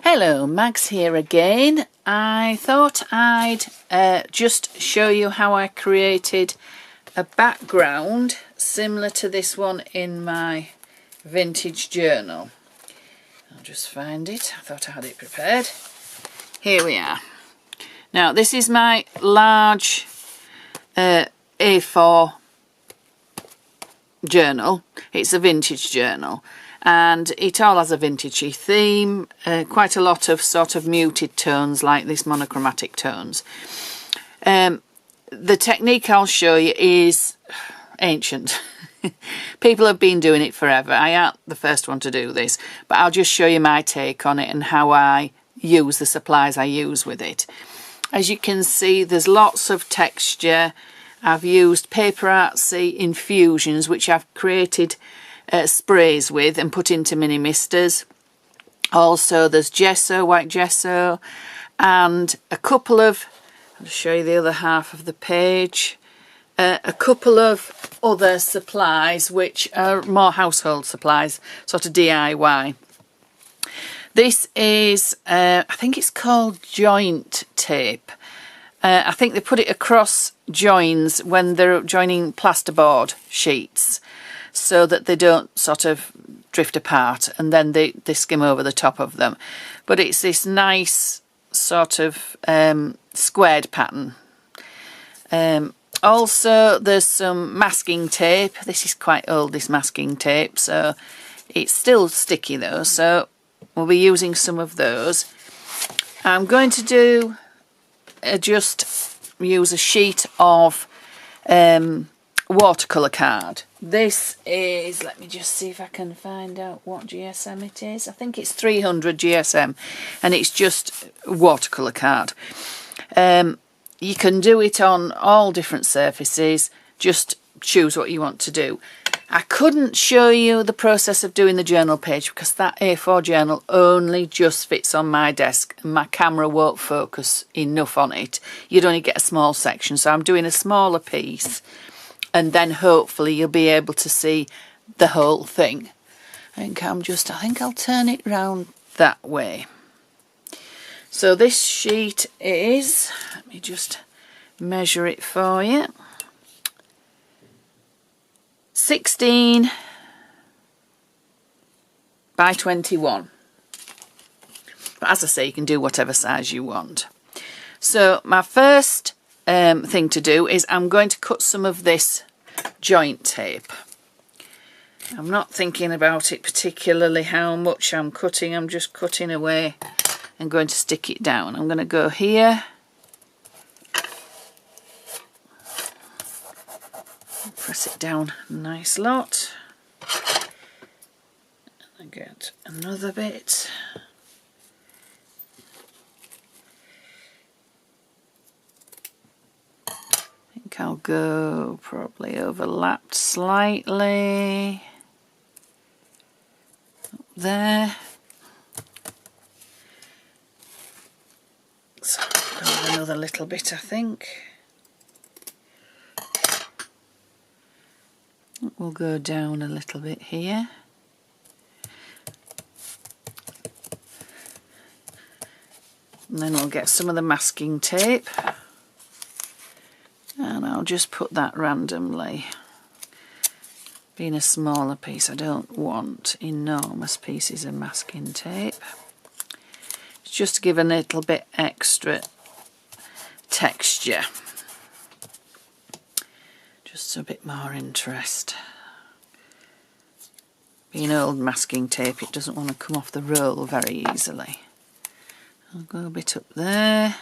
Hello, Mags here again. I thought I'd just show you how I created a background similar to this one in my vintage journal. I'll just find it. I thought I had it prepared. Here we are. Now this is my large A4 journal. It's a vintage journal. And it all has a vintagey theme, quite a lot of sort of muted tones like this, monochromatic tones. The technique I'll show you is ancient. People have been doing it forever. I aren't the first one to do this, but I'll just show you my take on it and how I use the supplies I use with it. As you can see, there's lots of texture. I've used PaperArtsy Infusions, which I've created sprays with and put into mini misters. Also there's gesso, white gesso, and a couple of, I'll show you the other half of the page, a couple of other supplies which are more household supplies, sort of DIY. This is, I think it's called joint tape. I think they put it across joins when they're joining plasterboard sheets, so that they don't sort of drift apart, and then they skim over the top of them. But it's this nice sort of squared pattern. Also there's some masking tape. This is quite old, this masking tape, so it's still sticky though, so we'll be using some of those. I'm going to do just use a sheet of watercolour card. This is, let me just see if I can find out what GSM it is. I think it's 300 GSM, and it's just watercolour card. You can do it on all different surfaces, just choose what you want to do. I couldn't show you the process of doing the journal page because that A4 journal only just fits on my desk and my camera won't focus enough on it. You'd only get a small section, so I'm doing a smaller piece, and then hopefully you'll be able to see the whole thing. I think I'll turn it round that way. So this sheet is, let me just measure it for you, 16 by 21. But as I say, you can do whatever size you want. So my first thing to do is I'm going to cut some of this joint tape. I'm not thinking about it particularly how much I'm cutting, I'm just cutting away and going to stick it down. I'm going to go here, press it down a nice lot, and get another bit. I'll go probably overlapped slightly up there. So I'll go another little bit, I think. We'll go down a little bit here. And then we'll get some of the masking tape. And I'll just put that randomly. Being a smaller piece, I don't want enormous pieces of masking tape. It's just to give a little bit extra texture. Just a bit more interest. Being old masking tape, it doesn't want to come off the roll very easily. I'll go a bit up there.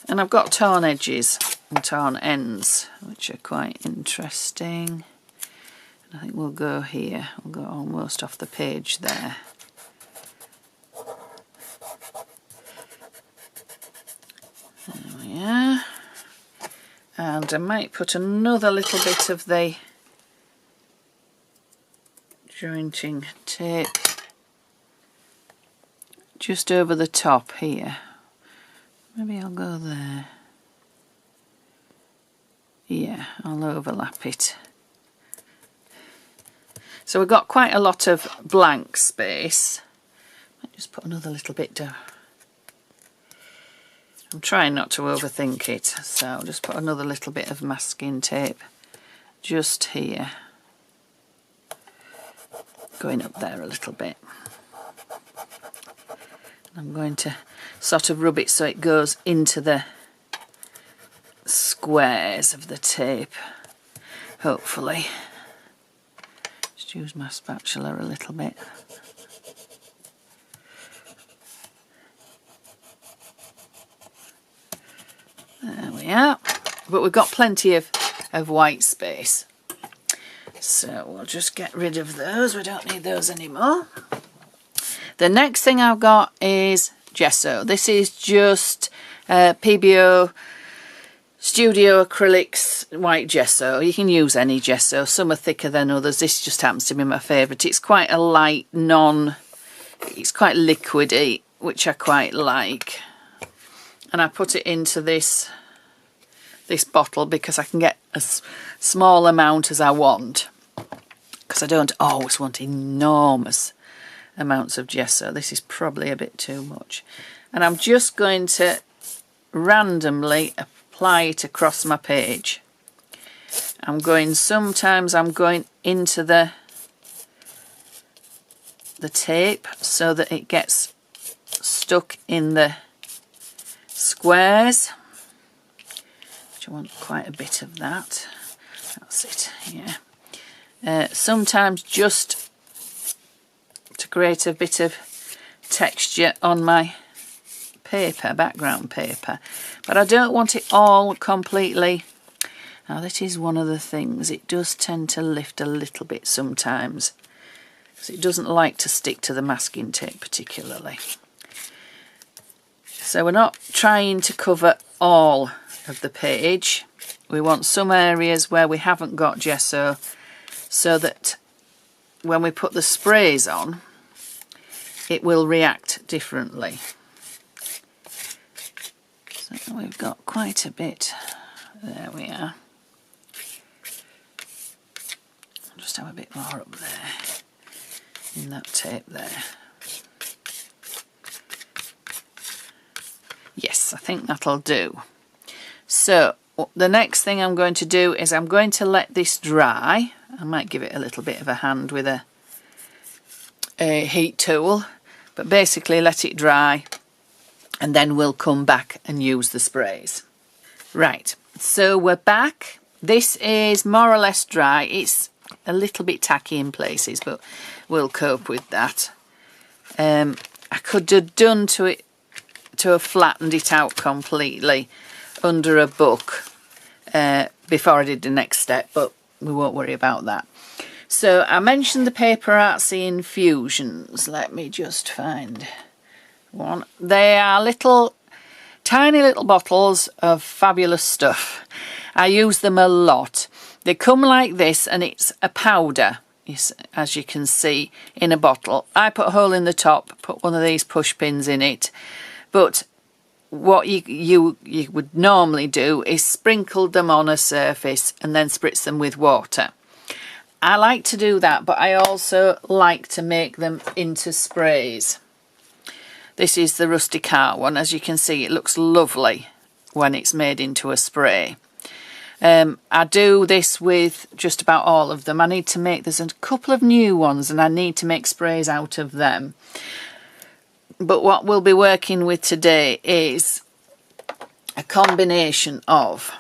And I've got torn edges and torn ends, which are quite interesting. And I think we'll go here. We'll go almost off the page there. There we are. And I might put another little bit of the jointing tape just over the top here. Maybe I'll go there. Yeah, I'll overlap it. So we've got quite a lot of blank space. Just put another little bit down. I'm trying not to overthink it, so I'll just put another little bit of masking tape just here, going up there a little bit. I'm going to sort of rub it so it goes into the squares of the tape, hopefully. Just use my spatula a little bit. There we are. But we've got plenty of white space. So we'll just get rid of those. We don't need those anymore. The next thing I've got is gesso. This is just PBO Studio Acrylics white gesso. You can use any gesso. Some are thicker than others. This just happens to be my favourite. It's quite a light, it's quite liquidy, which I quite like. And I put it into this bottle because I can get as small amount as I want, because I don't always want enormous amounts of gesso. This is probably a bit too much, and I'm just going to randomly apply it across my page. Sometimes I'm going into the tape so that it gets stuck in the squares, which I want quite a bit of that. That's it, yeah. Sometimes just to create a bit of texture on my paper, background paper, but I don't want it all completely. Now that is one of the things, it does tend to lift a little bit sometimes, because it doesn't like to stick to the masking tape particularly. So we're not trying to cover all of the page. We want some areas where we haven't got gesso, so that when we put the sprays on, it will react differently. So we've got quite a bit. There we are. I'll just have a bit more up there in that tape there. Yes, I think that'll do. So the next thing I'm going to do is I'm going to let this dry. I might give it a little bit of a hand with a heat tool, but basically let it dry, and then we'll come back and use the sprays. Right, so we're back. This is more or less dry. It's a little bit tacky in places, but we'll cope with that. I could have done to have flattened it out completely under a book before I did the next step, but we won't worry about that. So I mentioned the PaperArtsy Infusions. Let me just find one. They are tiny little bottles of fabulous stuff. I use them a lot. They come like this, and it's a powder, as you can see, in a bottle. I put a hole in the top, put one of these push pins in it, but what you would normally do is sprinkle them on a surface and then spritz them with water. I like to do that, but I also like to make them into sprays. This is the Rustic-Art one. As you can see, it looks lovely when it's made into a spray. I do this with just about all of them. There's a couple of new ones, and I need to make sprays out of them. But what we'll be working with today is a combination of,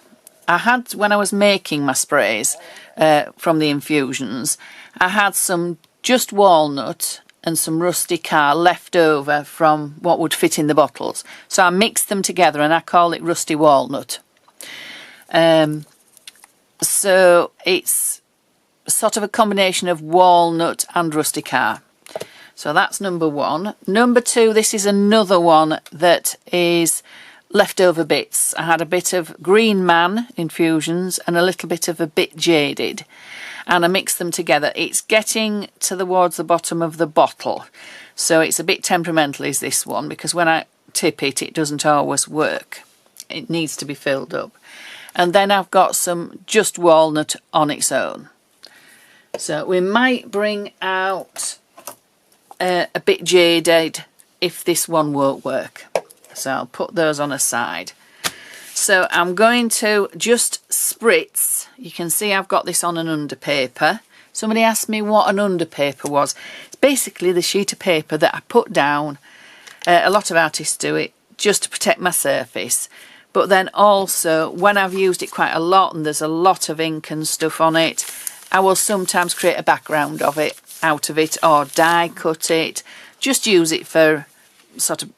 when I was making my sprays from the infusions, I had some just walnut and some Rustic-Art left over from what would fit in the bottles. So I mixed them together, and I call it Rusty Walnut. So it's sort of a combination of walnut and Rustic-Art. So that's number one. Number two, this is another one that is leftover bits. I had a bit of green Man Infusions and a little bit of a bit jaded, and I mixed them together. It's getting towards the bottom of the bottle, so it's a bit temperamental is this one, because when I tip it, it doesn't always work. It needs to be filled up. And then I've got some just walnut on its own. So we might bring out a bit jaded if this one won't work. So I'll put those on a side. So I'm going to just spritz. You can see I've got this on an underpaper. Somebody asked me what an underpaper was. It's basically the sheet of paper that I put down. A lot of artists do it just to protect my surface. But then also, when I've used it quite a lot and there's a lot of ink and stuff on it, I will sometimes create a background of it, out of it, or die cut it. Just use it for sort of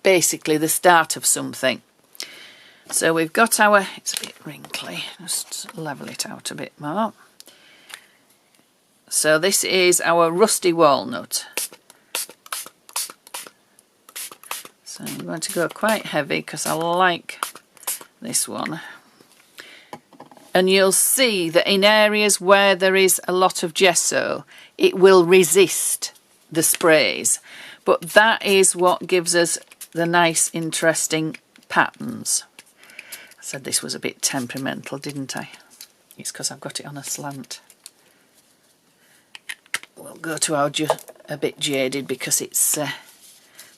basically the start of something. So we've got our, it's a bit wrinkly, just level it out a bit more. So this is our rusty walnut. So I'm going to go quite heavy because I like this one. And you'll see that in areas where there is a lot of gesso, it will resist the sprays. But that is what gives us the nice, interesting patterns. I said this was a bit temperamental, didn't I? It's because I've got it on a slant. We'll go to our a bit jaded because it's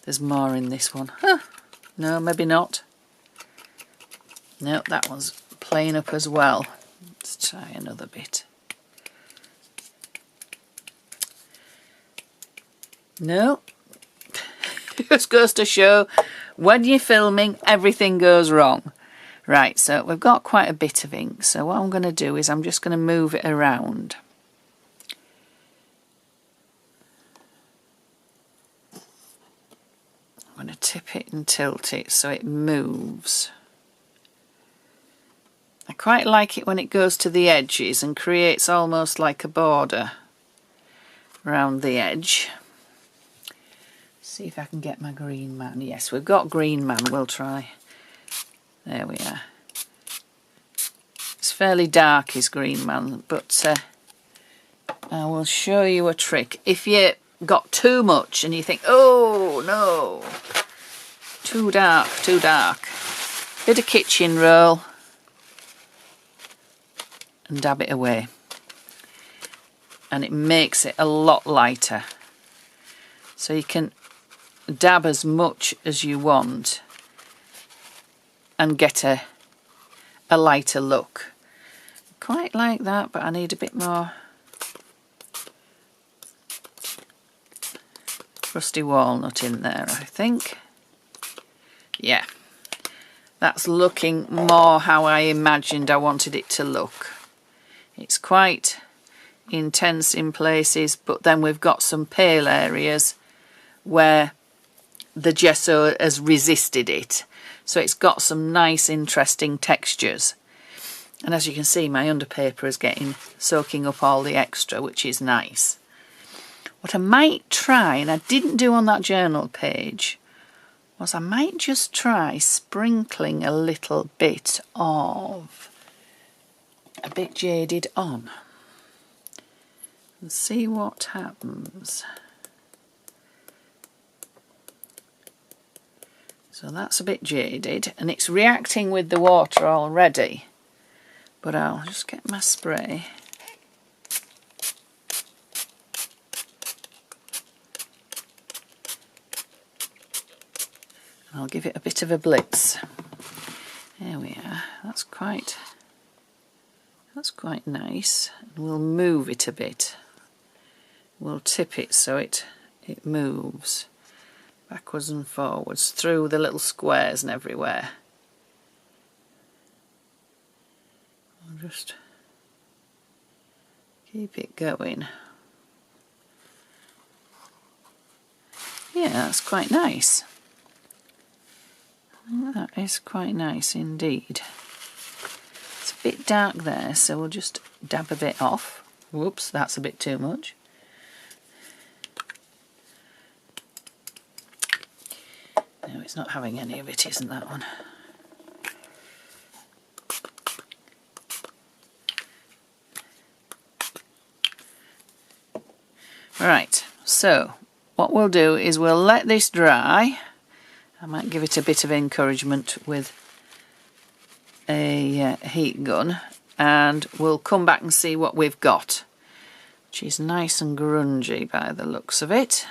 there's more in this one. Huh. No, maybe not. No, that one's playing up as well. Let's try another bit. No. Just goes to show when you're filming, everything goes wrong. Right, so we've got quite a bit of ink. So what I'm going to do is I'm just going to move it around. I'm going to tip it and tilt it so it moves. I quite like it when it goes to the edges and creates almost like a border around the edge. See if I can get my green man. Yes, we've got green man. We'll try. There we are. It's fairly dark, his green man, but I will show you a trick. If you got too much and you think, oh no, too dark, bit of kitchen roll and dab it away, and it makes it a lot lighter. So you can dab as much as you want and get a lighter look. Quite like that, but I need a bit more rusty walnut in there, I think. Yeah, that's looking more how I imagined I wanted it to look. It's quite intense in places, but then we've got some pale areas where the gesso has resisted it. So it's got some nice, interesting textures. And as you can see, my underpaper is soaking up all the extra, which is nice. What I might try, and I didn't do on that journal page, was I might just try sprinkling a little bit of a bit jaded on and see what happens. So that's a bit jaded and it's reacting with the water already, but I'll just get my spray. I'll give it a bit of a blitz. There we are. That's quite nice. We'll move it a bit. We'll tip it so it moves backwards and forwards through the little squares and everywhere. I'll just keep it going. Yeah, that's quite nice. That is quite nice indeed. It's a bit dark there, so we'll just dab a bit off. Whoops, that's a bit too much. No, it's not having any of it, isn't that one? Right, so what we'll do is we'll let this dry. I might give it a bit of encouragement with a heat gun, and we'll come back and see what we've got, which is nice and grungy by the looks of it.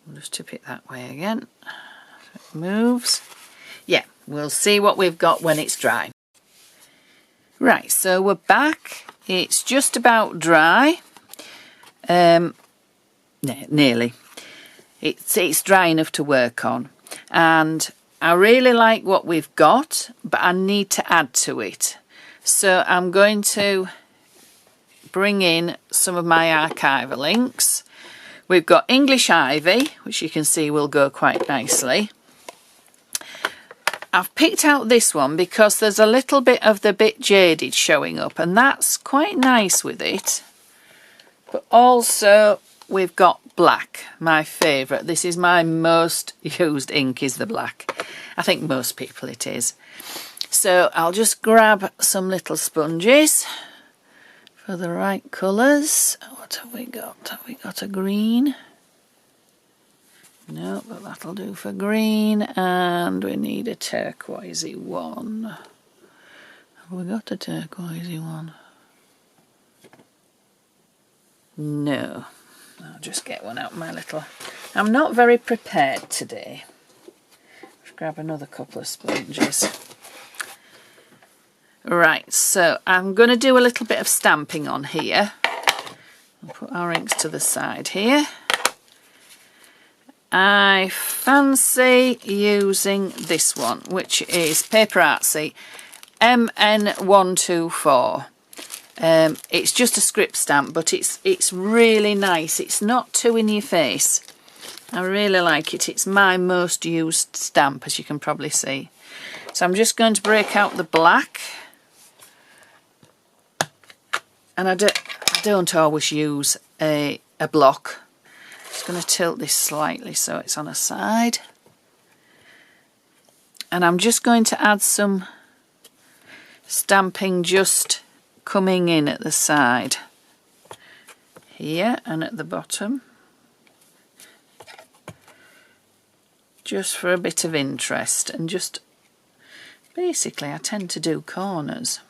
We'll just tip it that way again. So it moves. Yeah, we'll see what we've got when it's dry. Right, so we're back. It's just about dry. Nearly. It's dry enough to work on. And I really like what we've got, but I need to add to it. So I'm going to bring in some of my Archival inks. We've got English Ivy, which you can see will go quite nicely. I've picked out this one because there's a little bit of the bit jaded showing up, and that's quite nice with it. But also we've got black, my favourite. This is my most used ink, is the black. I think most people it is. So I'll just grab some little sponges for the right colours. What have we got? Have we got a green? No, but that'll do for green. And we need a turquoisey one. Have we got a turquoisey one? No. I'll just get one out of my little... I'm not very prepared today. Let's grab another couple of sponges. Right, so I'm going to do a little bit of stamping on here. I'll put our inks to the side here. I fancy using this one, which is PaperArtsy MN124. It's just a script stamp, but it's really nice. It's not too in your face. I really like it. It's my most used stamp, as you can probably see. So I'm just going to break out the black. And I don't always use a block. Just going to tilt this slightly so it's on a side. And I'm just going to add some stamping just coming in at the side here and at the bottom, just for a bit of interest, and just basically I tend to do corners.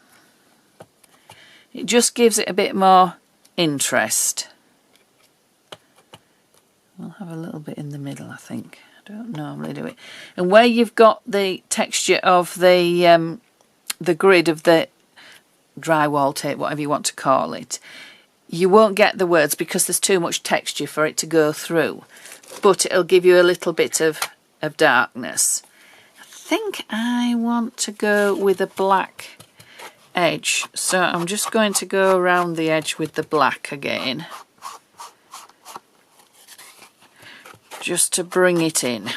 It just gives it a bit more interest. We'll have a little bit in the middle, I think. I don't normally do it. And where you've got the texture of the grid of the drywall tape, whatever you want to call it, you won't get the words because there's too much texture for it to go through, but it'll give you a little bit of darkness. I think I want to go with a black edge, so I'm just going to go around the edge with the black again, just to bring it in.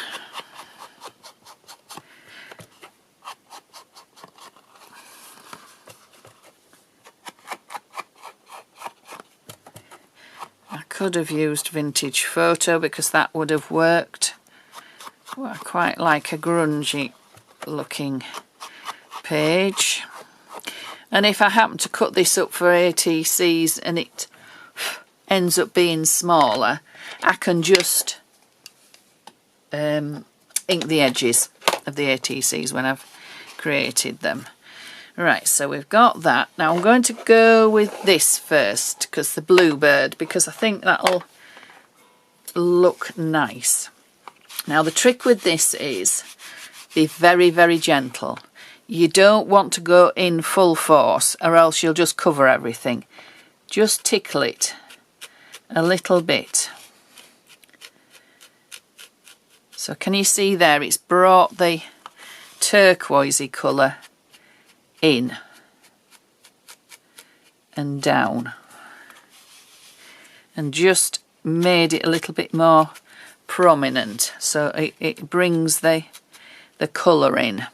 I could have used Vintage Photo because that would have worked. Well, I quite like a grungy looking page. And if I happen to cut this up for ATCs and it ends up being smaller, I can just ink the edges of the ATCs when I've created them. Right, so we've got that. Now I'm going to go with this first, because the Bluebird, because I think that'll look nice. Now the trick with this is be very, very gentle. You don't want to go in full force or else you'll just cover everything. Just tickle it a little bit. So can you see there, it's brought the turquoisey colour in and down and just made it a little bit more prominent, so it brings the colour in.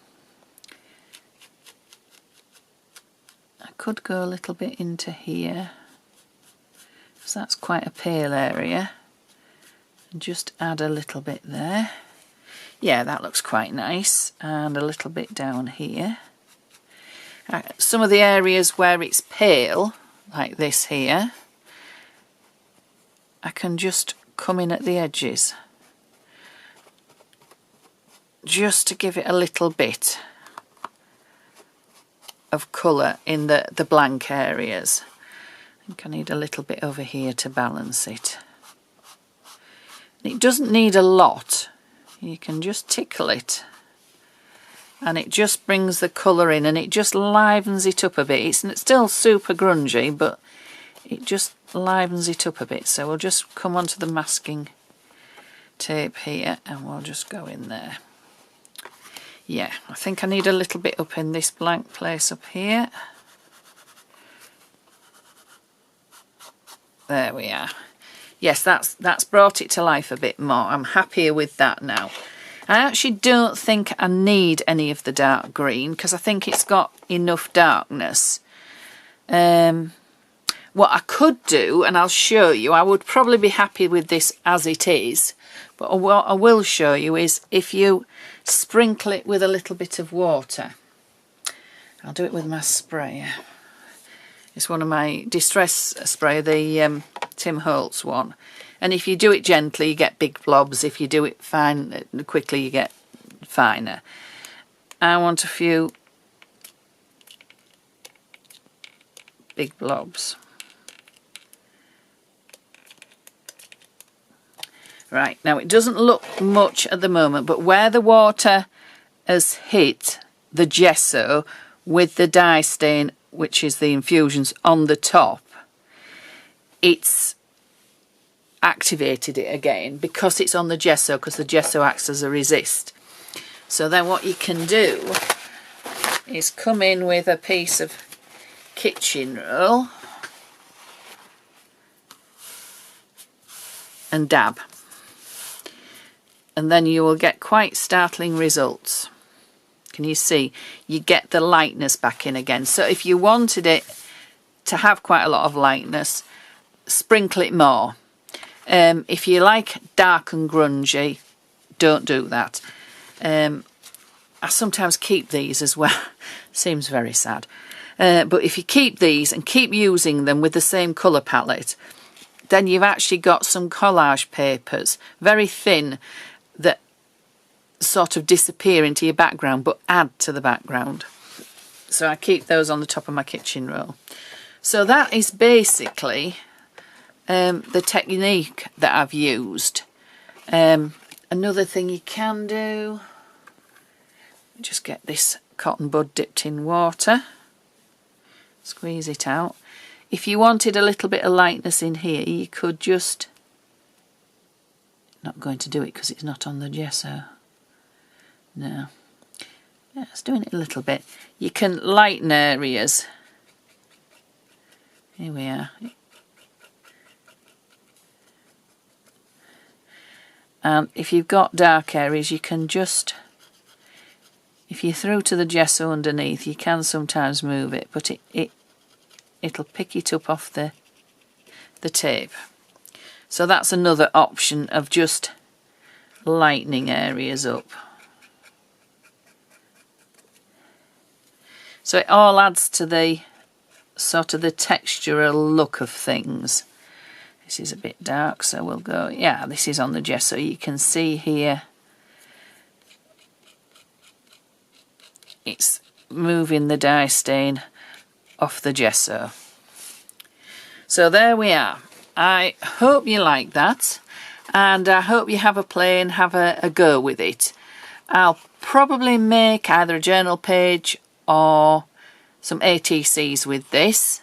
I could go a little bit into here, because that's quite a pale area, and just add a little bit there. Yeah, that looks quite nice, and a little bit down here. Some of the areas where it's pale, like this here, I can just come in at the edges, just to give it a little bit of colour in the blank areas. I think I need a little bit over here to balance it. It doesn't need a lot. You can just tickle it and it just brings the colour in and it just livens it up a bit. It's still super grungy, but it just livens it up a bit. So we'll just come onto the masking tape here and we'll just go in there. Yeah, I think I need a little bit up in this blank place up here. There we are. Yes, that's brought it to life a bit more. I'm happier with that now. I actually don't think I need any of the dark green because I think it's got enough darkness. What I could do, and I'll show you, I would probably be happy with this as it is, but what I will show you is if you sprinkle it with a little bit of water. I'll do it with my sprayer. It's one of my distress sprayer, the Tim Holtz one. And if you do it gently, you get big blobs. If you do it fine, quickly, you get finer. I want a few big blobs. Right, now it doesn't look much at the moment, but where the water has hit the gesso with the dye stain, which is the infusions on the top, it's activated it again because it's on the gesso, because the gesso acts as a resist. So then what you can do is come in with a piece of kitchen roll and dab, and then you will get quite startling results. Can you see? You get the lightness back in again. So if you wanted it to have quite a lot of lightness, sprinkle it more. If you like dark and grungy, don't do that. I sometimes keep these as well. Seems very sad. But if you keep these and keep using them with the same colour palette, then you've actually got some collage papers, very thin, that sort of disappear into your background but add to the background. So I keep those on the top of my kitchen roll. So that is basically the technique that I've used. Another thing you can do, just get this cotton bud dipped in water, squeeze it out. If you wanted a little bit of lightness in here, you could just, not going to do it because it's not on the gesso. No. Yeah, it's doing it a little bit. You can lighten areas. Here we are. And if you've got dark areas, you can just, if you're through to the gesso underneath, you can sometimes move it, but it'll pick it up off the tape. So that's another option of just lightening areas up. So it all adds to the sort of the textural look of things. This is a bit dark, so we'll go, yeah, this is on the gesso. You can see here it's moving the dye stain off the gesso. So there we are. I hope you like that, and I hope you have a play and have a go with it. I'll probably make either a journal page or some ATCs with this.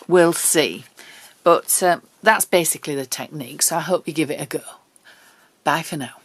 We'll see. But that's basically the technique, so I hope you give it a go. Bye for now.